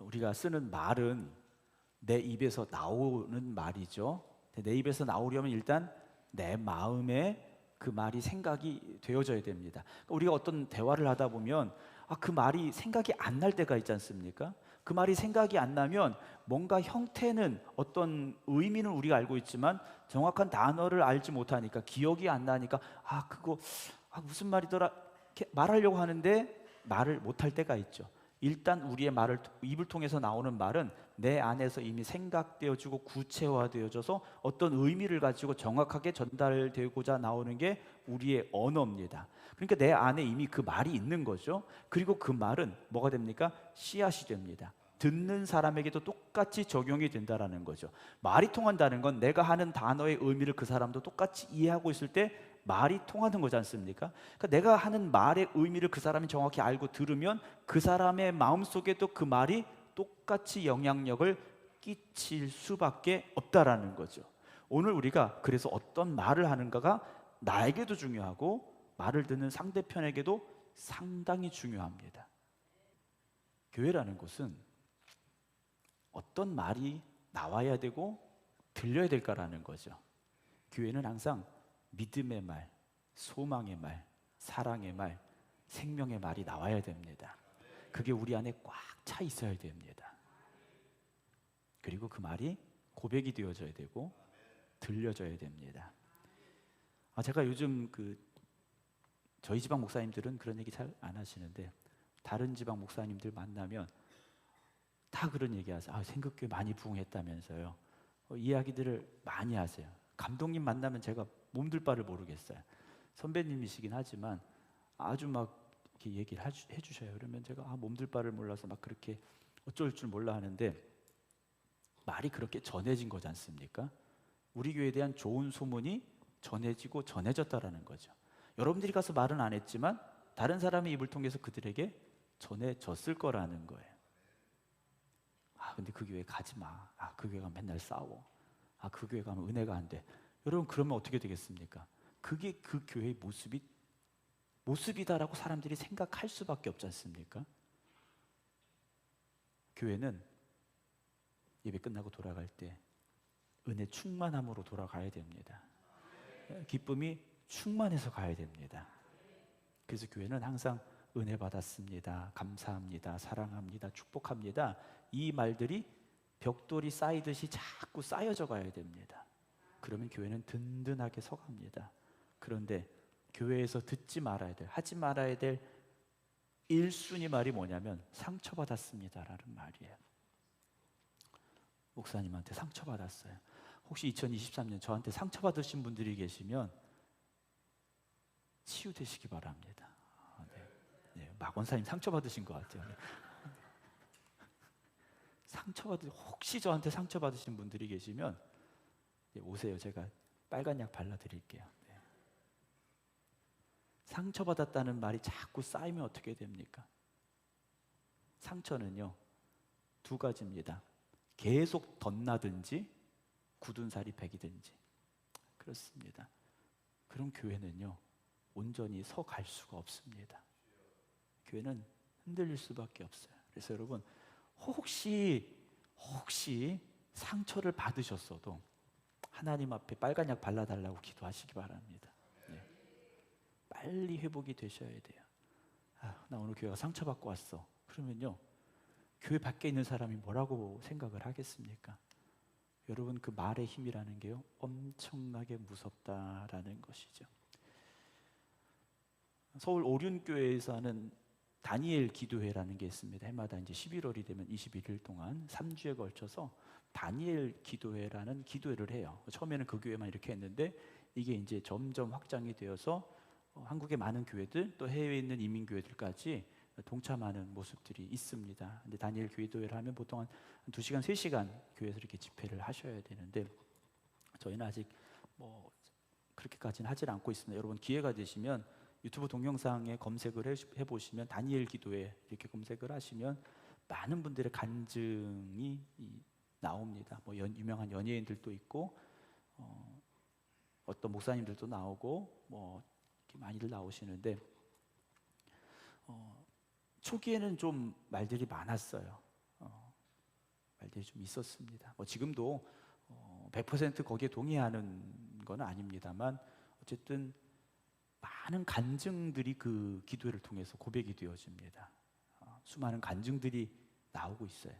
우리가 쓰는 말은 내 입에서 나오는 말이죠. 내 입에서 나오려면 일단 내 마음에 그 말이 생각이 되어져야 됩니다. 우리가 어떤 대화를 하다 보면 그 말이 생각이 안 날 때가 있지 않습니까? 그 말이 생각이 안 나면 뭔가 형태는 어떤 의미는 우리가 알고 있지만 정확한 단어를 알지 못하니까 기억이 안 나니까 그거 무슨 말이더라 이렇게 말하려고 하는데 말을 못할 때가 있죠. 일단 우리의 입을 통해서 나오는 말은 내 안에서 이미 생각되어지고 구체화되어져서 어떤 의미를 가지고 정확하게 전달되고자 나오는 게 우리의 언어입니다. 그러니까 내 안에 이미 그 말이 있는 거죠. 그리고 그 말은 뭐가 됩니까? 씨앗이 됩니다. 듣는 사람에게도 똑같이 적용이 된다라는 거죠. 말이 통한다는 건 내가 하는 단어의 의미를 그 사람도 똑같이 이해하고 있을 때 말이 통하는 거지 않습니까? 그러니까 내가 하는 말의 의미를 그 사람이 정확히 알고 들으면 그 사람의 마음속에도 그 말이 똑같이 영향력을 끼칠 수밖에 없다라는 거죠. 오늘 우리가 그래서 어떤 말을 하는가가 나에게도 중요하고 말을 듣는 상대편에게도 상당히 중요합니다. 교회라는 곳은 어떤 말이 나와야 되고 들려야 될까라는 거죠. 교회는 항상 믿음의 말, 소망의 말, 사랑의 말, 생명의 말이 나와야 됩니다. 그게 우리 안에 꽉 차 있어야 됩니다. 그리고 그 말이 고백이 되어져야 되고 들려져야 됩니다. 제가 요즘 저희 지방 목사님들은 그런 얘기 잘 안 하시는데 다른 지방 목사님들 만나면 다 그런 얘기 하세요. 생각교회 많이 부흥했다면서요. 이야기들을 많이 하세요. 감독님 만나면 제가 몸둘 바를 모르겠어요. 선배님이시긴 하지만 아주 막 이렇게 얘기를 해주셔요. 그러면 제가 몸둘 바를 몰라서 막 그렇게 어쩔 줄 몰라 하는데 말이 그렇게 전해진 거지 않습니까? 우리 교회에 대한 좋은 소문이 전해지고 전해졌다라는 거죠. 여러분들이 가서 말은 안 했지만 다른 사람의 입을 통해서 그들에게 전해졌을 거라는 거예요. 근데 그 교회 가지 마. 그 교회 가면 맨날 싸워. 그 교회 가면 은혜가 안 돼. 여러분 그러면 어떻게 되겠습니까? 그게 그 교회의 모습이다라고 사람들이 생각할 수밖에 없지 않습니까? 교회는 예배 끝나고 돌아갈 때 은혜 충만함으로 돌아가야 됩니다. 기쁨이 충만해서 가야 됩니다. 그래서 교회는 항상 은혜 받았습니다, 감사합니다, 사랑합니다, 축복합니다, 이 말들이 벽돌이 쌓이듯이 자꾸 쌓여져 가야 됩니다. 그러면 교회는 든든하게 서갑니다. 그런데 교회에서 듣지 말아야 될, 하지 말아야 될 1순위 말이 뭐냐면 상처받았습니다라는 말이에요. 목사님한테 상처받았어요. 혹시 2023년 저한테 상처받으신 분들이 계시면 치유되시기 바랍니다. 네, 박원사님 상처받으신 것 같아요. 혹시 저한테 상처받으신 분들이 계시면 오세요. 제가 빨간 약 발라드릴게요. 네. 상처받았다는 말이 자꾸 쌓이면 어떻게 됩니까? 상처는요 2가지입니다. 계속 덧나든지 굳은 살이 배기든지. 그렇습니다. 그럼 교회는요 온전히 서 갈 수가 없습니다. 교회는 흔들릴 수밖에 없어요. 그래서 여러분 혹시 상처를 받으셨어도 하나님 앞에 빨간 약 발라달라고 기도하시기 바랍니다. 네. 빨리 회복이 되셔야 돼요. 나 오늘 교회가 상처받고 왔어. 그러면요 교회 밖에 있는 사람이 뭐라고 생각을 하겠습니까? 여러분 그 말의 힘이라는 게요 엄청나게 무섭다라는 것이죠. 서울 오륜교회에서 하는 다니엘 기도회라는 게 있습니다. 해마다 이제 11월이 되면 21일 동안 3주에 걸쳐서 다니엘 기도회라는 기도회를 해요. 처음에는 그 교회만 이렇게 했는데 이게 이제 점점 확장이 되어서 한국의 많은 교회들 또 해외에 있는 이민 교회들까지 동참하는 모습들이 있습니다. 근데 다니엘 기도회를 하면 보통 한 2시간, 3시간 교회에서 이렇게 집회를 하셔야 되는데 저희는 아직 그렇게까지는 하질 않고 있습니다. 여러분 기회가 되시면 유튜브 동영상에 검색을 해보시면 다니엘 기도회 이렇게 검색을 하시면 많은 분들의 간증이 나옵니다. 유명한 연예인들도 있고 어떤 목사님들도 나오고 이렇게 많이들 나오시는데 초기에는 좀 말들이 많았어요. 일이 좀 있었습니다. 뭐 지금도 100% 거기에 동의하는 건 아닙니다만 어쨌든 많은 간증들이 그 기도회를 통해서 고백이 되어집니다. 수많은 간증들이 나오고 있어요.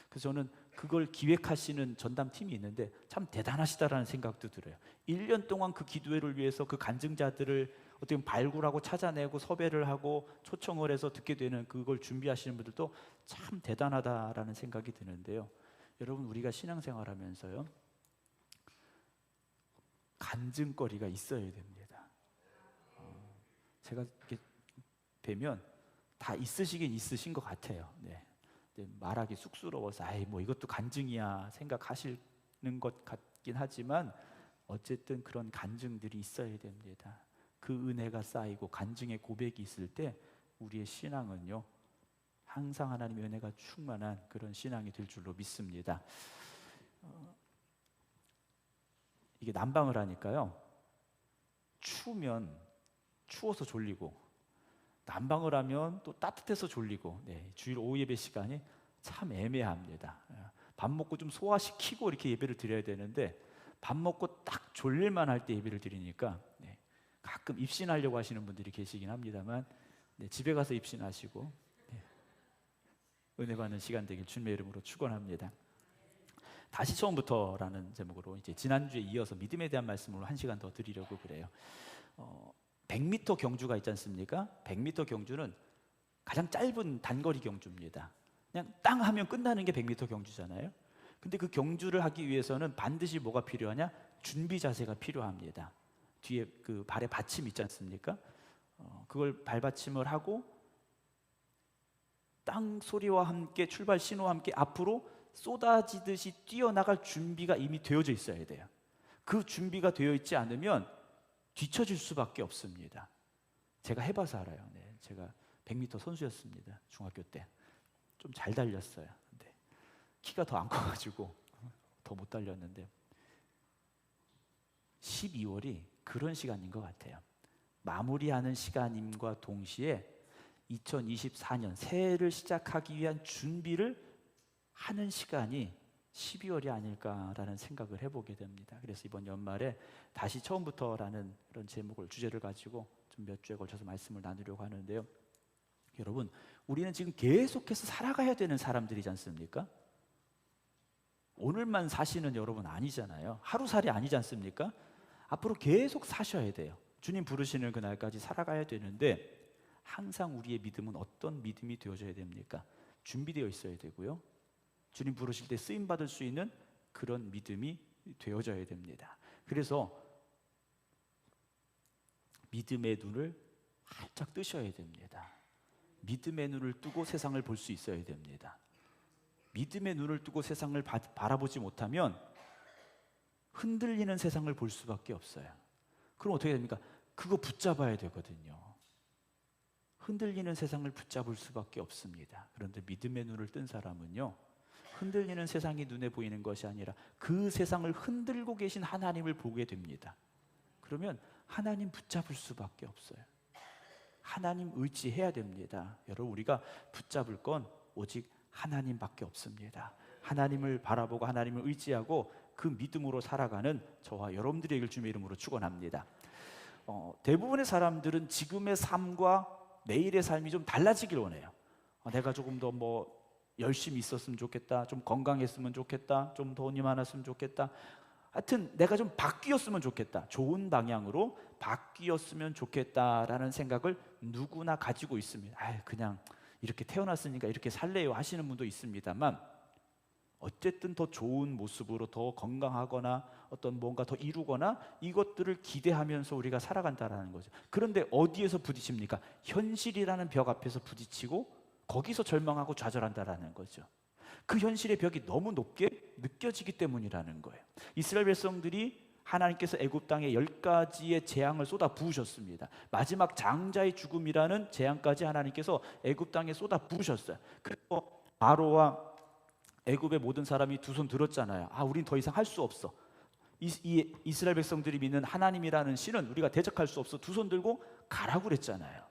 그래서 저는 그걸 기획하시는 전담팀이 있는데 참 대단하시다라는 생각도 들어요. 1년 동안 그 기도회를 위해서 그 간증자들을 어떻게 보면 발굴하고 찾아내고 섭외를 하고 초청을 해서 듣게 되는 그걸 준비하시는 분들도 참 대단하다라는 생각이 드는데요. 여러분, 우리가 신앙생활하면서요, 간증거리가 있어야 됩니다. 제가 이렇게 뵈면 다 있으시긴 있으신 것 같아요. 네. 말하기 쑥스러워서 뭐 이것도 간증이야 생각하시는 것 같긴 하지만 어쨌든 그런 간증들이 있어야 됩니다. 그 은혜가 쌓이고 간증의 고백이 있을 때 우리의 신앙은요, 항상 하나님의 은혜가 충만한 그런 신앙이 될 줄로 믿습니다. 이게 난방을 하니까요, 추우면 추워서 졸리고 난방을 하면 또 따뜻해서 졸리고, 주일 오후 예배 시간이 참 애매합니다. 밥 먹고 좀 소화시키고 이렇게 예배를 드려야 되는데 밥 먹고 딱 졸릴만 할 때 예배를 드리니까 가끔 입신하려고 하시는 분들이 계시긴 합니다만 집에 가서 입신하시고 은혜 받는 시간 되길 주님의 이름으로 축원합니다. 다시 처음부터라는 제목으로 이제 지난주에 이어서 믿음에 대한 말씀을 1시간 더 드리려고 그래요. 100m 경주가 있지 않습니까? 100m 경주는 가장 짧은 단거리 경주입니다. 그냥 땅 하면 끝나는 게 100m 경주잖아요. 근데 그 경주를 하기 위해서는 반드시 뭐가 필요하냐? 준비 자세가 필요합니다. 뒤에 그 발에 받침 있지 않습니까? 그걸 발받침을 하고 땅 소리와 함께 출발 신호와 함께 앞으로 쏟아지듯이 뛰어나갈 준비가 이미 되어져 있어야 돼요. 그 준비가 되어 있지 않으면 뒤처질 수밖에 없습니다. 제가 해봐서 알아요. 제가 100m 선수였습니다. 중학교 때. 좀 잘 달렸어요. 근데 키가 더 안 커가지고 더 못 달렸는데 12월이 그런 시간인 것 같아요. 마무리하는 시간임과 동시에 2024년 새해를 시작하기 위한 준비를 하는 시간이 12월이 아닐까라는 생각을 해보게 됩니다. 그래서 이번 연말에 다시 처음부터라는 그런 제목을 주제를 가지고 좀 몇 주에 걸쳐서 말씀을 나누려고 하는데요. 여러분, 우리는 지금 계속해서 살아가야 되는 사람들이지 않습니까? 오늘만 사시는 여러분 아니잖아요. 하루살이 아니지 않습니까? 앞으로 계속 사셔야 돼요. 주님 부르시는 그날까지 살아가야 되는데 항상 우리의 믿음은 어떤 믿음이 되어져야 됩니까? 준비되어 있어야 되고요. 주님 부르실 때 쓰임받을 수 있는 그런 믿음이 되어져야 됩니다. 그래서 믿음의 눈을 활짝 뜨셔야 됩니다. 믿음의 눈을 뜨고 세상을 볼 수 있어야 됩니다. 믿음의 눈을 뜨고 세상을 바라보지 못하면 흔들리는 세상을 볼 수밖에 없어요. 그럼 어떻게 됩니까? 그거 붙잡아야 되거든요. 흔들리는 세상을 붙잡을 수밖에 없습니다. 그런데 믿음의 눈을 뜬 사람은요, 흔들리는 세상이 눈에 보이는 것이 아니라 그 세상을 흔들고 계신 하나님을 보게 됩니다. 그러면 하나님 붙잡을 수밖에 없어요. 하나님 의지해야 됩니다. 여러분, 우리가 붙잡을 건 오직 하나님밖에 없습니다. 하나님을 바라보고 하나님을 의지하고 그 믿음으로 살아가는 저와 여러분들에게 주님의 이름으로 축원합니다. 대부분의 사람들은 지금의 삶과 내일의 삶이 좀 달라지길 원해요. 내가 조금 더 열심히 있었으면 좋겠다, 좀 건강했으면 좋겠다, 좀 돈이 많았으면 좋겠다, 하여튼 내가 좀 바뀌었으면 좋겠다, 좋은 방향으로 바뀌었으면 좋겠다라는 생각을 누구나 가지고 있습니다. 그냥 이렇게 태어났으니까 이렇게 살래요 하시는 분도 있습니다만 어쨌든 더 좋은 모습으로 더 건강하거나 어떤 뭔가 더 이루거나 이것들을 기대하면서 우리가 살아간다라는 거죠. 그런데 어디에서 부딪힙니까? 현실이라는 벽 앞에서 부딪히고 거기서 절망하고 좌절한다라는 거죠. 그 현실의 벽이 너무 높게 느껴지기 때문이라는 거예요. 이스라엘 백성들이 하나님께서 애굽 땅에 10가지의 재앙을 쏟아 부으셨습니다. 마지막 장자의 죽음이라는 재앙까지 하나님께서 애굽 땅에 쏟아 부으셨어요. 그리고 바로와 애굽의 모든 사람이 두 손 들었잖아요. 우린 더 이상 할 수 없어. 이스라엘 백성들이 믿는 하나님이라는 신은 우리가 대적할 수 없어. 두 손 들고 가라고 그랬잖아요.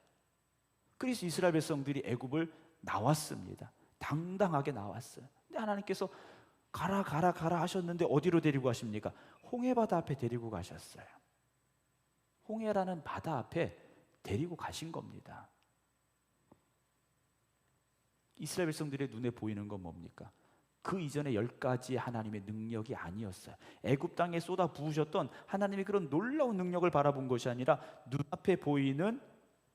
그래서 이스라엘 백성들이 애굽을 나왔습니다. 당당하게 나왔어요. 근데 하나님께서 가라 가라 가라 하셨는데 어디로 데리고 가십니까? 홍해바다 앞에 데리고 가셨어요. 홍해라는 바다 앞에 데리고 가신 겁니다. 이스라엘 백성들의 눈에 보이는 건 뭡니까? 그 이전에 10가지 하나님의 능력이 아니었어요. 애굽 땅에 쏟아 부으셨던 하나님의 그런 놀라운 능력을 바라본 것이 아니라 눈앞에 보이는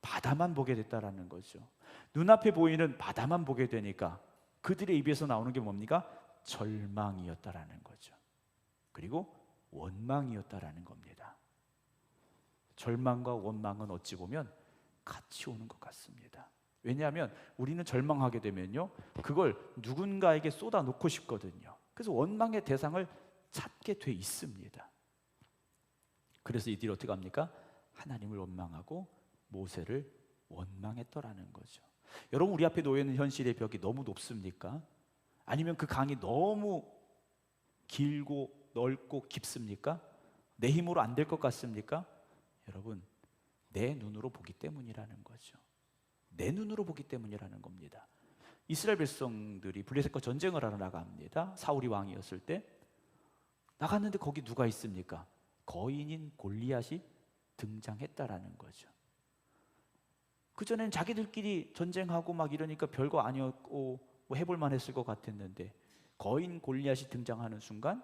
바다만 보게 됐다라는 거죠. 눈앞에 보이는 바다만 보게 되니까 그들의 입에서 나오는 게 뭡니까? 절망이었다라는 거죠. 그리고 원망이었다라는 겁니다. 절망과 원망은 어찌 보면 같이 오는 것 같습니다. 왜냐하면 우리는 절망하게 되면요, 그걸 누군가에게 쏟아놓고 싶거든요. 그래서 원망의 대상을 찾게 돼 있습니다. 그래서 이들이 어떻게 합니까? 하나님을 원망하고 모세를 원망했더라는 거죠. 여러분, 우리 앞에 놓여 있는 현실의 벽이 너무 높습니까? 아니면 그 강이 너무 길고 넓고 깊습니까? 내 힘으로 안 될 것 같습니까? 여러분, 내 눈으로 보기 때문이라는 거죠. 내 눈으로 보기 때문이라는 겁니다. 이스라엘 백성들이 블레셋과 전쟁을 하러 나갑니다. 사울이 왕이었을 때 나갔는데 거기 누가 있습니까? 거인인 골리앗이 등장했다라는 거죠. 그전엔 자기들끼리 전쟁하고 막 이러니까 별거 아니었고 뭐 해볼만 했을 것 같았는데 거인 골리앗이 등장하는 순간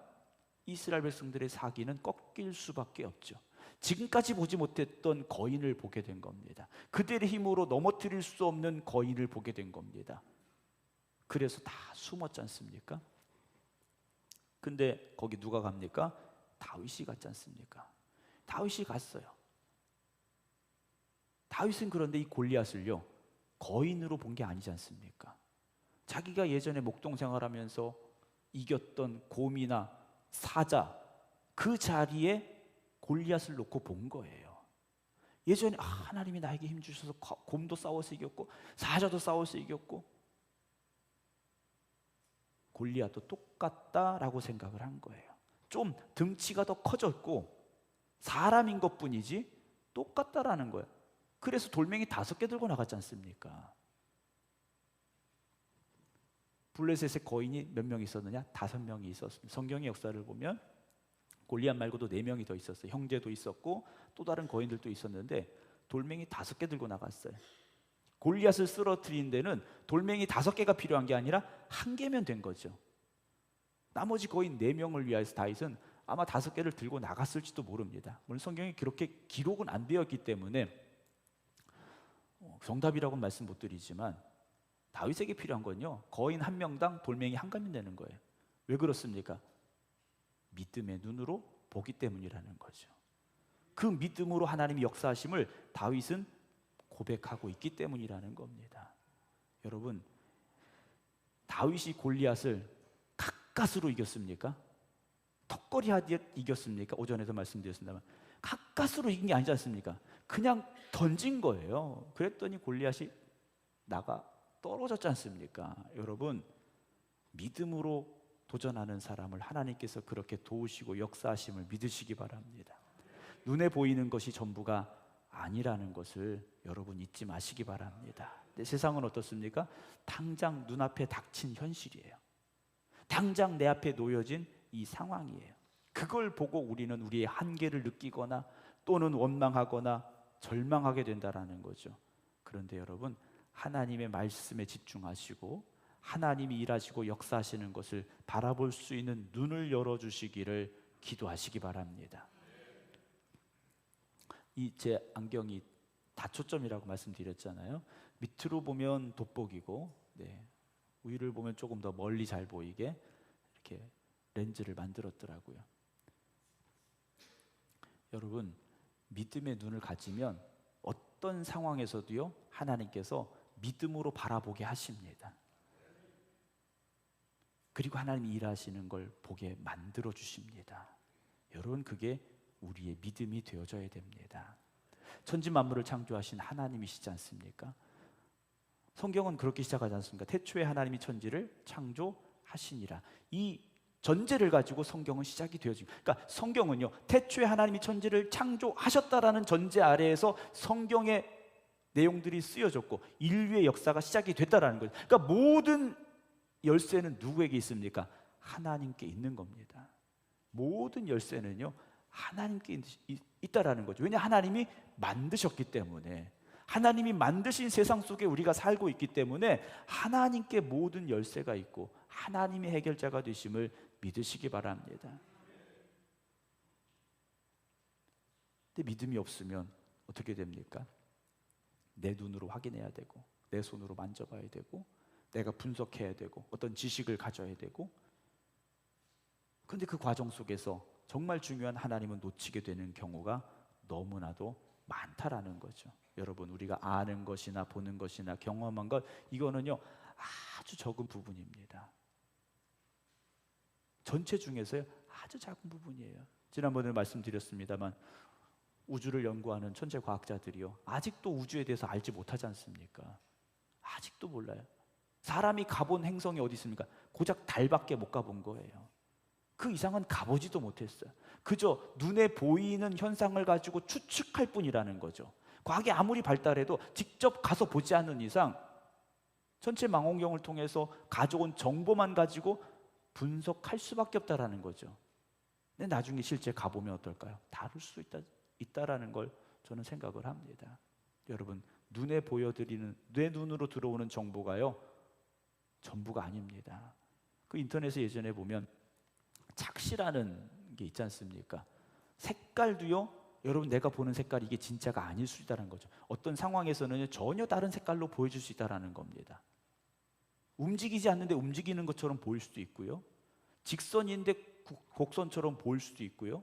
이스라엘 백성들의 사기는 꺾일 수밖에 없죠. 지금까지 보지 못했던 거인을 보게 된 겁니다. 그들의 힘으로 넘어뜨릴 수 없는 거인을 보게 된 겁니다. 그래서 다 숨었지 않습니까? 근데 거기 누가 갑니까? 다윗이 갔지 않습니까? 다윗이 갔어요. 다윗은 그런데 이 골리앗을요, 거인으로 본 게 아니지 않습니까? 자기가 예전에 목동 생활하면서 이겼던 곰이나 사자, 그 자리에 골리앗을 놓고 본 거예요. 예전에 하나님이 나에게 힘 주셔서 곰도 싸워서 이겼고 사자도 싸워서 이겼고 골리앗도 똑같다라고 생각을 한 거예요. 좀 등치가 더 커졌고 사람인 것뿐이지 똑같다라는 거예요. 그래서 돌멩이 5개 들고 나갔지 않습니까? 블레셋에 거인이 몇 명 있었느냐? 5명이 있었습니다. 성경의 역사를 보면 골리앗 말고도 4명이 더 있었어요. 형제도 있었고 또 다른 거인들도 있었는데 돌멩이 5개 들고 나갔어요. 골리앗을 쓰러뜨린 데는 돌멩이 5개가 필요한 게 아니라 1개면 된 거죠. 나머지 거인 4명을 위해서 다윗은 아마 5개를 들고 나갔을지도 모릅니다. 물론 성경에 그렇게 기록은 안 되었기 때문에 정답이라고는 말씀 못 드리지만 다윗에게 필요한 건요, 거인 1명당 돌멩이 1가면 되는 거예요. 왜 그렇습니까? 믿음의 눈으로 보기 때문이라는 거죠. 그 믿음으로 하나님이 역사하심을 다윗은 고백하고 있기 때문이라는 겁니다. 여러분, 다윗이 골리앗을 가까스로 이겼습니까? 턱걸이 하듯 이겼습니까? 오전에도 말씀드렸습니다만 가까스로 이긴 게 아니지 않습니까? 그냥 던진 거예요. 그랬더니 골리앗이 나가 떨어졌지 않습니까? 여러분, 믿음으로 도전하는 사람을 하나님께서 그렇게 도우시고 역사하심을 믿으시기 바랍니다. 눈에 보이는 것이 전부가 아니라는 것을 여러분 잊지 마시기 바랍니다. 근데 세상은 어떻습니까? 당장 눈앞에 닥친 현실이에요. 당장 내 앞에 놓여진 이 상황이에요. 그걸 보고 우리는 우리의 한계를 느끼거나 또는 원망하거나 절망하게 된다라는 거죠. 그런데 여러분, 하나님의 말씀에 집중하시고 하나님이 일하시고 역사하시는 것을 바라볼 수 있는 눈을 열어주시기를 기도하시기 바랍니다. 이 제 안경이 다초점이라고 말씀드렸잖아요. 밑으로 보면 돋보기고 위를 보면 조금 더 멀리 잘 보이게 이렇게 렌즈를 만들었더라고요. 여러분, 믿음의 눈을 가지면 어떤 상황에서도요, 하나님께서 믿음으로 바라보게 하십니다. 그리고 하나님이 일하시는 걸 보게 만들어 주십니다. 여러분, 그게 우리의 믿음이 되어져야 됩니다. 천지 만물을 창조하신 하나님이시지 않습니까? 성경은 그렇게 시작하지 않습니까? 태초에 하나님이 천지를 창조하시니라. 이 전제를 가지고 성경은 시작이 되어집니다. 그러니까 성경은요, 태초에 하나님이 천지를 창조하셨다라는 전제 아래에서 성경의 내용들이 쓰여졌고 인류의 역사가 시작이 됐다라는 거죠. 그러니까 모든 열쇠는 누구에게 있습니까? 하나님께 있는 겁니다. 모든 열쇠는요 하나님께 있다라는 거죠. 왜냐, 하나님이 만드셨기 때문에, 하나님이 만드신 세상 속에 우리가 살고 있기 때문에 하나님께 모든 열쇠가 있고 하나님이 해결자가 되심을 믿으시기 바랍니다. 근데 믿음이 없으면 어떻게 됩니까? 내 눈으로 확인해야 되고, 내 손으로 만져봐야 되고, 내가 분석해야 되고, 어떤 지식을 가져야 되고, 근데 그 과정 속에서 정말 중요한 하나님은 놓치게 되는 경우가 너무나도 많다라는 거죠. 여러분, 우리가 아는 것이나 보는 것이나 경험한 것, 이거는요 아주 적은 부분입니다. 전체 중에서요 아주 작은 부분이에요. 지난번에 말씀드렸습니다만 우주를 연구하는 천체 과학자들이요 아직도 우주에 대해서 알지 못하지 않습니까? 아직도 몰라요. 사람이 가본 행성이 어디 있습니까? 고작 달밖에 못 가본 거예요. 그 이상은 가보지도 못했어요. 그저 눈에 보이는 현상을 가지고 추측할 뿐이라는 거죠. 과학이 아무리 발달해도 직접 가서 보지 않는 이상 천체 망원경을 통해서 가져온 정보만 가지고 분석할 수밖에 없다라는 거죠. 근데 나중에 실제 가보면 어떨까요? 다를 수 있다라는 걸 저는 생각을 합니다. 여러분, 눈에 보여드리는, 내 눈으로 들어오는 정보가요 전부가 아닙니다. 그 인터넷에 예전에 보면 착시라는 게 있지 않습니까? 색깔도요 여러분, 내가 보는 색깔이 이게 진짜가 아닐 수 있다는 거죠. 어떤 상황에서는 전혀 다른 색깔로 보여줄 수 있다는 겁니다. 움직이지 않는데 움직이는 것처럼 보일 수도 있고요, 직선인데 곡선처럼 보일 수도 있고요.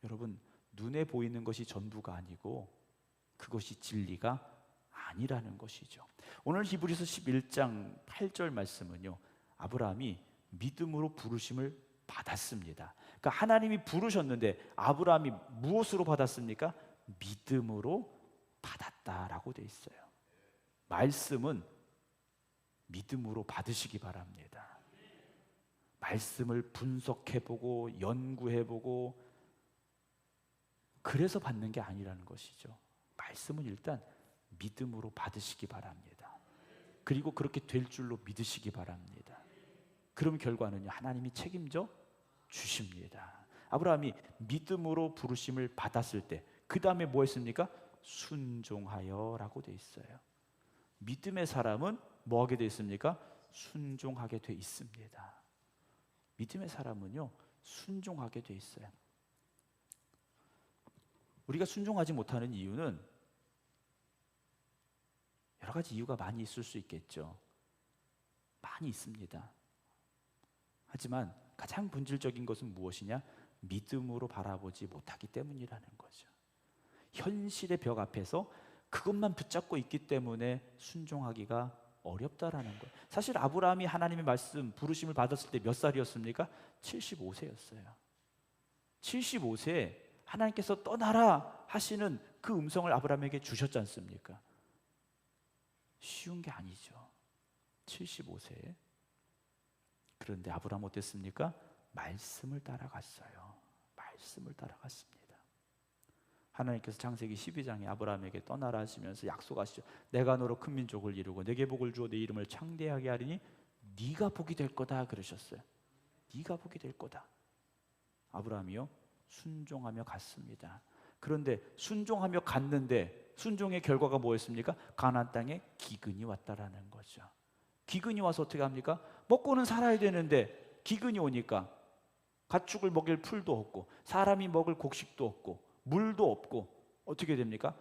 여러분, 눈에 보이는 것이 전부가 아니고 그것이 진리가 아니라는 것이죠. 오늘 히브리서 11장 8절 말씀은요 아브라함이 믿음으로 부르심을 받았습니다. 그러니까 하나님이 부르셨는데 아브라함이 무엇으로 받았습니까? 믿음으로 받았다라고 돼 있어요. 말씀은 믿음으로 받으시기 바랍니다. 말씀을 분석해보고 연구해보고 그래서 받는 게 아니라는 것이죠. 말씀은 일단 믿음으로 받으시기 바랍니다. 그리고 그렇게 될 줄로 믿으시기 바랍니다. 그럼 결과는요 하나님이 책임져 주십니다. 아브라함이 믿음으로 부르심을 받았을 때 그 다음에 뭐 했습니까? 순종하여 라고 돼 있어요. 믿음의 사람은 뭐 하게 돼 있습니까? 순종하게 돼 있습니다. 믿음의 사람은요 순종하게 돼 있어요. 우리가 순종하지 못하는 이유는 여러 가지 이유가 많이 있을 수 있겠죠. 많이 있습니다. 하지만 가장 본질적인 것은 무엇이냐? 믿음으로 바라보지 못하기 때문이라는 거죠. 현실의 벽 앞에서 그것만 붙잡고 있기 때문에 순종하기가 어렵다라는 거예요. 사실 아브라함이 하나님의 말씀 부르심을 받았을 때 몇 살이었습니까? 75세였어요. 75세에 하나님께서 떠나라 하시는 그 음성을 아브라함에게 주셨지 않습니까? 쉬운 게 아니죠. 75세에. 그런데 아브라함 어땠습니까? 말씀을 따라갔어요. 말씀을 따라갔습니다. 하나님께서 창세기 12장에 아브라함에게 떠나라 하시면서 약속하시죠. 내가 너로 큰 민족을 이루고 내게 복을 주어 내 이름을 창대하게 하리니 네가 복이 될 거다 그러셨어요. 네가 복이 될 거다. 아브라함이요 순종하며 갔습니다. 그런데 순종하며 갔는데 순종의 결과가 뭐였습니까? 가나안 땅에 기근이 왔다라는 거죠. 기근이 와서 어떻게 합니까? 먹고는 살아야 되는데 기근이 오니까 가축을 먹일 풀도 없고 사람이 먹을 곡식도 없고 물도 없고 어떻게 됩니까?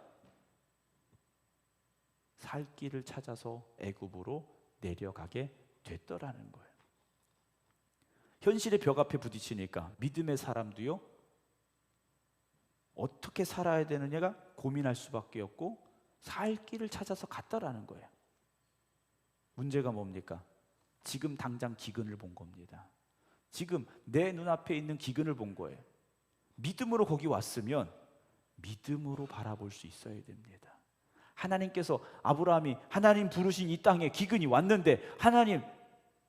살 길을 찾아서 애굽으로 내려가게 됐더라는 거예요. 현실의 벽 앞에 부딪히니까 믿음의 사람도요 어떻게 살아야 되느냐가 고민할 수밖에 없고 살 길을 찾아서 갔다라는 거예요. 문제가 뭡니까? 지금 당장 기근을 본 겁니다. 지금 내 눈앞에 있는 기근을 본 거예요. 믿음으로 거기 왔으면 믿음으로 바라볼 수 있어야 됩니다. 하나님께서 아브라함이 하나님 부르신 이 땅에 기근이 왔는데 하나님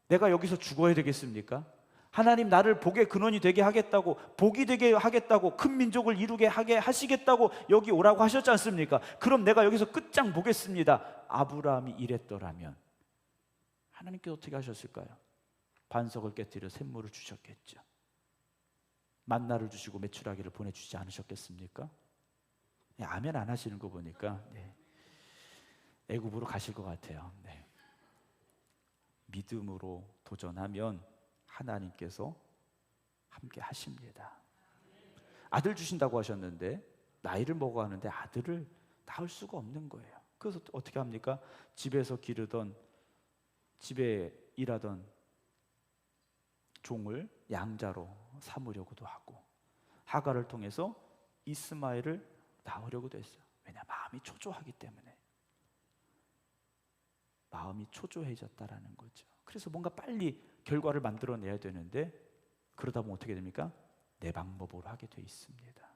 내가 여기서 죽어야 되겠습니까? 하나님 나를 복의 근원이 되게 하겠다고 복이 되게 하겠다고 큰 민족을 이루게 하게 하시겠다고 여기 오라고 하셨지 않습니까? 그럼 내가 여기서 끝장 보겠습니다. 아브라함이 이랬더라면 하나님께서 어떻게 하셨을까요? 반석을 깨뜨려 샘물을 주셨겠죠. 만나를 주시고 메추라기를 보내주지 않으셨겠습니까? 아멘 안 하시는 거 보니까 애굽으로 가실 것 같아요. 믿음으로 도전하면 하나님께서 함께 하십니다. 아들 주신다고 하셨는데 나이를 먹어가는데 아들을 낳을 수가 없는 거예요. 그래서 어떻게 합니까? 집에서 기르던, 집에 일하던 종을 양자로 삼으려고도 하고, 하가를 통해서 이스마엘을 낳으려고도 했어요. 왜냐? 마음이 초조하기 때문에. 마음이 초조해졌다라는 거죠. 그래서 뭔가 빨리 결과를 만들어내야 되는데, 그러다 보면 어떻게 됩니까? 내 방법으로 하게 돼 있습니다.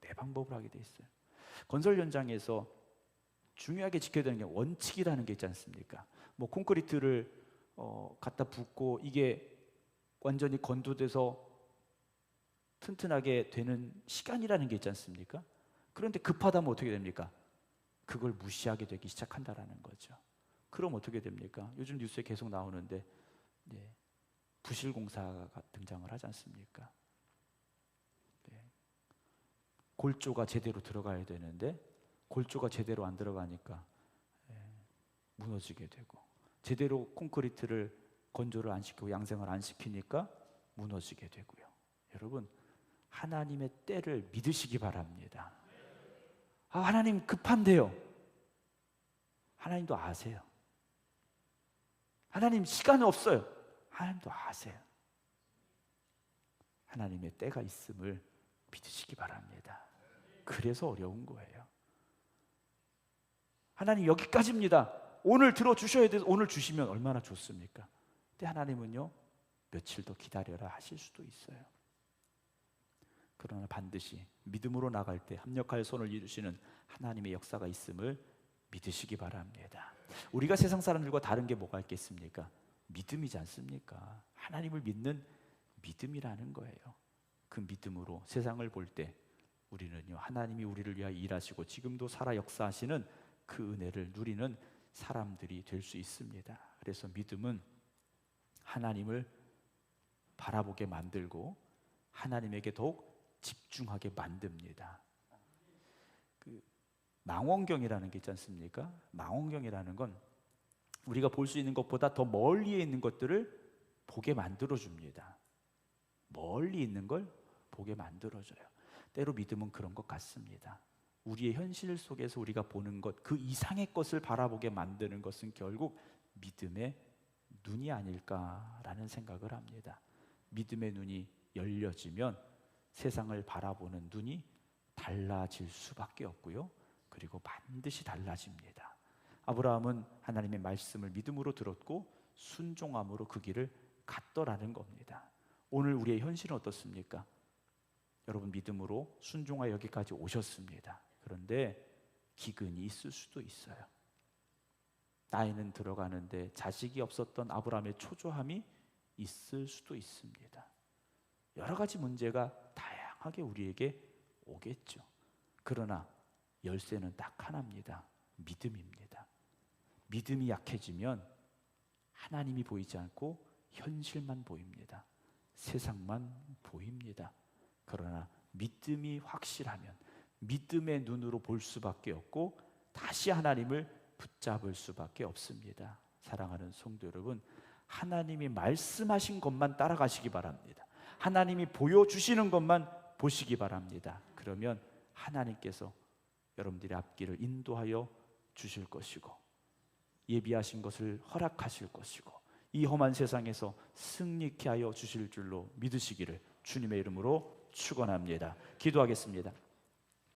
내 방법으로 하게 돼 있어요. 건설 현장에서 중요하게 지켜야 되는 게 원칙이라는 게 있지 않습니까? 뭐 콘크리트를 갖다 붓고 이게 완전히 건조돼서 튼튼하게 되는 시간이라는 게 있지 않습니까? 그런데 급하다면 어떻게 됩니까? 그걸 무시하게 되기 시작한다라는 거죠. 그럼 어떻게 됩니까? 요즘 뉴스에 계속 나오는데 부실공사가 등장을 하지 않습니까? 골조가 제대로 들어가야 되는데 골조가 제대로 안 들어가니까 무너지게 되고, 제대로 콘크리트를 건조를 안 시키고 양생을 안 시키니까 무너지게 되고요. 여러분, 하나님의 때를 믿으시기 바랍니다. 하나님 급한데요. 하나님도 아세요. 하나님 시간이 없어요. 하나님도 아세요. 하나님의 때가 있음을 믿으시기 바랍니다. 그래서 어려운 거예요. 하나님 여기까지입니다. 오늘 들어주셔야 돼서 오늘 주시면 얼마나 좋습니까? 근데 하나님은요, 며칠 더 기다려라 하실 수도 있어요. 그러나 반드시 믿음으로 나갈 때 합력하여 손을 이루시는 하나님의 역사가 있음을 믿으시기 바랍니다. 우리가 세상 사람들과 다른 게 뭐가 있겠습니까? 믿음이지 않습니까? 하나님을 믿는 믿음이라는 거예요. 그 믿음으로 세상을 볼 때 우리는요, 하나님이 우리를 위하여 일하시고 지금도 살아 역사하시는 그 은혜를 누리는 사람들이 될 수 있습니다. 그래서 믿음은 하나님을 바라보게 만들고 하나님에게 더욱 집중하게 만듭니다. 그 망원경이라는 게 있지 않습니까? 망원경이라는 건 우리가 볼 수 있는 것보다 더 멀리에 있는 것들을 보게 만들어줍니다. 멀리 있는 걸 보게 만들어줘요. 때로 믿음은 그런 것 같습니다. 우리의 현실 속에서 우리가 보는 것, 그 이상의 것을 바라보게 만드는 것은 결국 믿음의 눈이 아닐까라는 생각을 합니다. 믿음의 눈이 열려지면 세상을 바라보는 눈이 달라질 수밖에 없고요. 그리고 반드시 달라집니다. 아브라함은 하나님의 말씀을 믿음으로 들었고 순종함으로 그 길을 갔더라는 겁니다. 오늘 우리의 현실은 어떻습니까? 여러분, 믿음으로 순종하여 여기까지 오셨습니다. 그런데 기근이 있을 수도 있어요. 나이는 들어가는데 자식이 없었던 아브라함의 초조함이 있을 수도 있습니다. 여러 가지 문제가 다양하게 우리에게 오겠죠. 그러나 열쇠는 딱 하나입니다. 믿음입니다. 믿음이 약해지면 하나님이 보이지 않고 현실만 보입니다. 세상만 보입니다. 그러나 믿음이 확실하면 믿음의 눈으로 볼 수밖에 없고 다시 하나님을 붙잡을 수밖에 없습니다. 사랑하는 성도 여러분, 하나님이 말씀하신 것만 따라가시기 바랍니다. 하나님이 보여주시는 것만 보시기 바랍니다. 그러면 하나님께서 여러분들의 앞길을 인도하여 주실 것이고 예비하신 것을 허락하실 것이고 이 험한 세상에서 승리케 하여 주실 줄로 믿으시기를 주님의 이름으로 축원합니다. 기도하겠습니다.